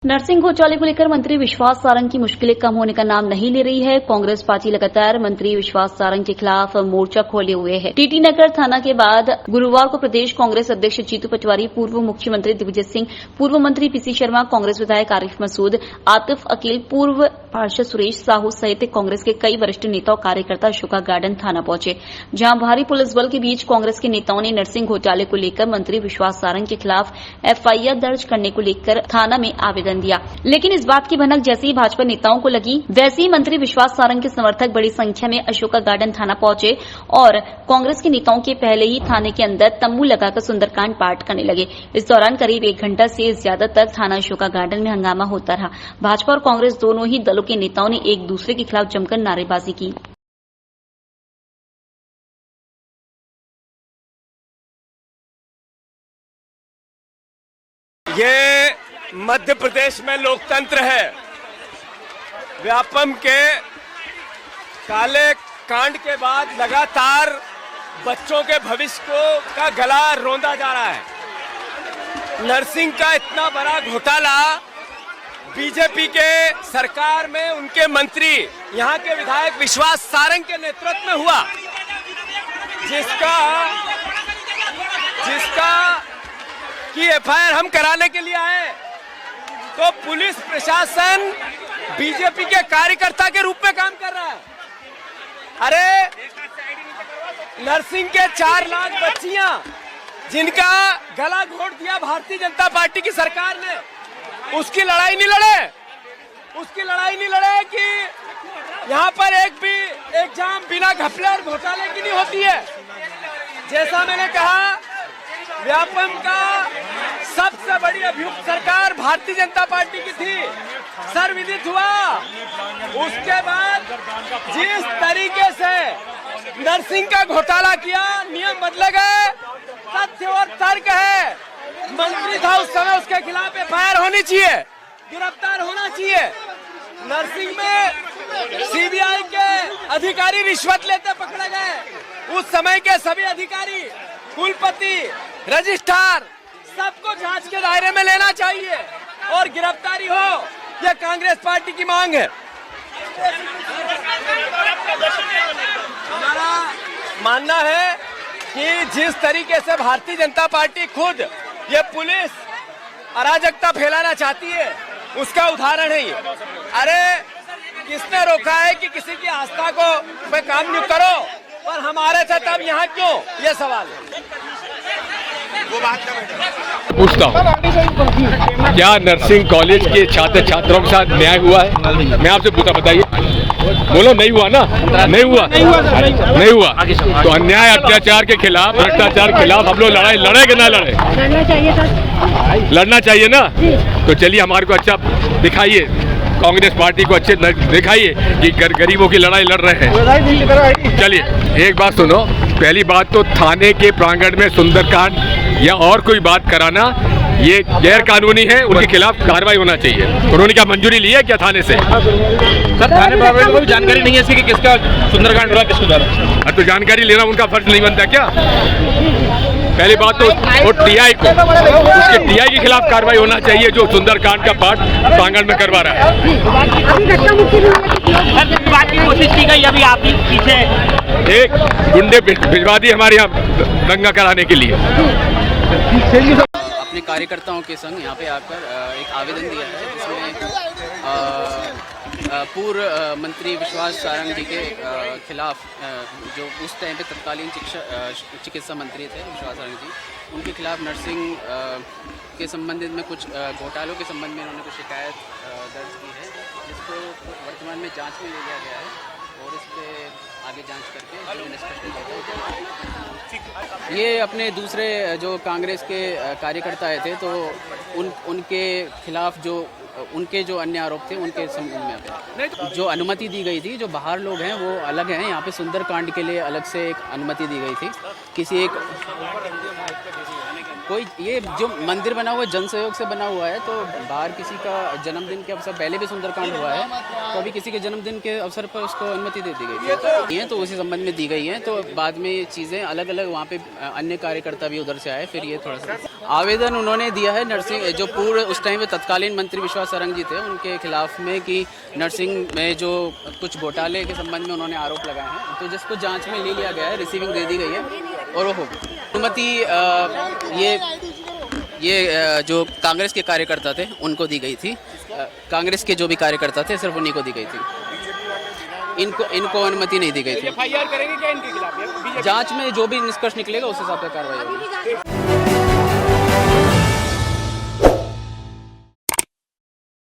नरसिंह घोटाले को लेकर मंत्री विश्वास सारंग की मुश्किलें कम होने का नाम नहीं ले रही है। कांग्रेस पार्टी लगातार मंत्री विश्वास सारंग के खिलाफ मोर्चा खोले हुए है। टीटी नगर थाना के बाद गुरुवार को प्रदेश कांग्रेस अध्यक्ष जीतू पटवारी, पूर्व मुख्यमंत्री दिग्विजय सिंह, पूर्व मंत्री पीसी शर्मा, कांग्रेस विधायक आरिफ मसूद, आतिफ अकील, पूर्व पार्षद सुरेश साहू सहित कांग्रेस के कई वरिष्ठ नेता और कार्यकर्ता अशोका गार्डन थाना पहुंचे, जहां भारी पुलिस बल के बीच कांग्रेस के नेताओं ने नरसिंह घोटाले को लेकर मंत्री विश्वास सारंग के खिलाफ एफआईआर दर्ज करने को लेकर थाना में आवेदन दिया। लेकिन इस बात की भनक जैसे ही भाजपा नेताओं को लगी, वैसे ही मंत्री विश्वास सारंग के समर्थक बड़ी संख्या में अशोका गार्डन थाना पहुंचे और कांग्रेस के नेताओं के पहले ही थाने के अंदर तंबू लगाकर सुंदरकांड पाठ करने लगे। इस दौरान करीब 1 घंटा से ज्यादा तक थाना अशोका गार्डन में हंगामा होता रहा। भाजपा और कांग्रेस दोनों ही दलों के नेताओं ने एक दूसरे के खिलाफ जमकर नारेबाजी की। ये मध्य प्रदेश में लोकतंत्र है। व्यापम के काले कांड के बाद लगातार बच्चों के भविष्य का गला रौंदा जा रहा है। नरसिंह का इतना बड़ा घोटाला बीजेपी के सरकार में उनके मंत्री, यहाँ के विधायक विश्वास सारंग के नेतृत्व में हुआ, जिसका की एफआईआर हम कराने के लिए आए, तो पुलिस प्रशासन बीजेपी के कार्यकर्ता के रूप में काम कर रहा है। अरे नरसिंह के 4 लाख बच्चियां जिनका गला घोट दिया भारतीय जनता पार्टी की सरकार ने, उसकी लड़ाई नहीं लड़े कि यहाँ पर एक एग्जाम बिना घपले और घोटाले की नहीं होती है। जैसा मैंने कहा, व्यापम का सबसे बड़ी अभियुक्त सरकार भारतीय जनता पार्टी की थी, सर्वविदित हुआ। उसके बाद जिस तरीके से नरसिंह का घोटाला किया, नियम बदले गए, तथ्य और तर्क है। मंत्री था उस समय, उसके खिलाफ एफआईआर होनी चाहिए, गिरफ्तार होना चाहिए। नरसिंह में सीबीआई के अधिकारी रिश्वत लेते पकड़े गए। उस समय के सभी अधिकारी, कुलपति, रजिस्ट्रार, सबको जांच के दायरे में लेना चाहिए और गिरफ्तारी हो, यह कांग्रेस पार्टी की मांग है। हमारा मानना है कि जिस तरीके से भारतीय जनता पार्टी खुद ये पुलिस अराजकता फैलाना चाहती है, उसका उदाहरण है ये। अरे किसने रोका है कि किसी की आस्था को पे काम नहीं करो, पर हमारे साथ अब यहाँ क्यों, ये सवाल है। पूछता हूँ, क्या नर्सिंग कॉलेज के छात्र छात्राओं के साथ न्याय हुआ है? मैं आपसे पूछा, बताइए। बोलो नहीं हुआ ना? नहीं हुआ। तो अन्याय, अत्याचार के खिलाफ, भ्रष्टाचार के खिलाफ हम लोग लड़ाई लड़े कि ना लड़े? लड़ना चाहिए ना। तो चलिए हमारे को अच्छा दिखाइए, कांग्रेस पार्टी को अच्छे दिखाइए कि गरीबों की लड़ाई लड़ रहे हैं। चलिए एक बात सुनो, पहली बात तो थाने के प्रांगण में सुंदरकांड या और कोई बात कराना ये गैर कानूनी है, उनके खिलाफ कार्रवाई होना चाहिए। उन्होंने क्या मंजूरी ली है क्या थाने से? सर थाने प्रभारी को भी जानकारी नहीं है इसकी कि किसका सुंदरकांड हुआ, किसको द्वारा। तो जानकारी लेना उनका फर्ज नहीं बनता क्या? पहली बात तो वो टीआई को, उसके टीआई के खिलाफ कार्रवाई होना चाहिए जो सुंदरकांड का पाठ प्रांगण में करवा रहा है। कोशिश की गई, अभी आप पीछे एक गुंडे भिजवा दिए हमारे यहाँ दंगा कराने के लिए। अपने कार्यकर्ताओं के संग यहाँ पे आकर एक आवेदन दिया है, जिसमें पूर्व मंत्री विश्वास सारंग जी के खिलाफ, जो उस टाइम पे तत्कालीन चिकित्सा मंत्री थे विश्वास सारंग जी, उनके खिलाफ नर्सिंग के संबंधित में कुछ घोटालों के संबंध में उन्होंने कुछ शिकायत दर्ज की है, जिसको वर्तमान में जांच में ले लिया गया है और इस पर आगे जांच करके जो निष्कर्ष ये अपने दूसरे जो कांग्रेस के कार्यकर्ता आए थे, तो उनके खिलाफ उनके जो अन्य आरोप थे उनके संबंध में आते। जो अनुमति दी गई थी, जो बाहर लोग हैं वो अलग हैं, यहाँ पे सुंदरकांड के लिए अलग से एक अनुमति दी गई थी। किसी एक कोई ये जो मंदिर बना हुआ है जन सहयोग से बना हुआ है, तो बाहर किसी का जन्मदिन के अवसर, पहले भी सुंदरकांड हुआ है तो अभी किसी के जन्मदिन के अवसर पर उसको अनुमति दे दी गई थी, ये तो उसी संबंध में दी गई है। तो बाद में ये चीज़ें अलग अलग, वहाँ पे अन्य कार्यकर्ता भी उधर से आए, फिर ये थोड़ा सा आवेदन उन्होंने दिया है नर्सिंग, जो पूर्व उस टाइम में तत्कालीन मंत्री विश्वास सारंग जी थे उनके खिलाफ में, कि नर्सिंग में जो कुछ घोटाले के संबंध में उन्होंने आरोप लगाए हैं, तो जिसको जांच में ले लिया गया है, रिसीविंग दे दी गई है और वो अनुमति ये जो कांग्रेस के कार्यकर्ता थे उनको दी गई थी। कांग्रेस के जो भी कार्यकर्ता थे सिर्फ उन्हीं को दी गई थी, इनको अनुमति नहीं दी गई थी। एफआईआर करेंगे क्या इनके खिलाफ? जांच में जो भी निष्कर्ष निकलेगा उस हिसाब से कार्रवाई होगी।